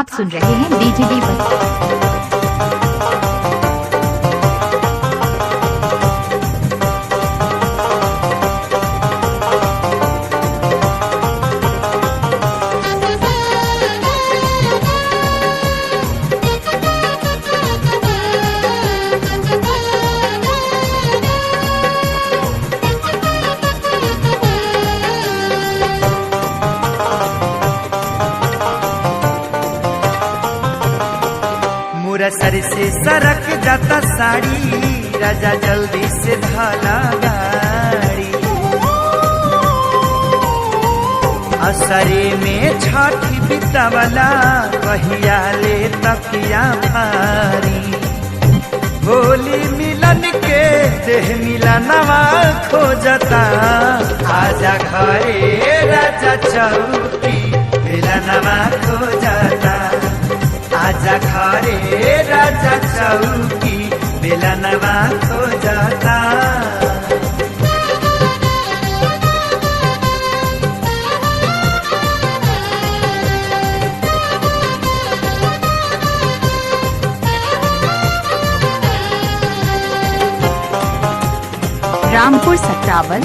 आप सुन रहे हैं बीजीडी बस। सर से सरक जाता साड़ी, राजा जल्दी से धाला गाड़ी। असरे में छठी बितावला, कहिया ले तकिया भारी। होली मिलन के देह मिलनवा खोजता, आजा घरे राजा चौकी मिलनवा खोजता। आजा घरे राजा चौकी मिलनवा खोजता। रामपुर सत्तावन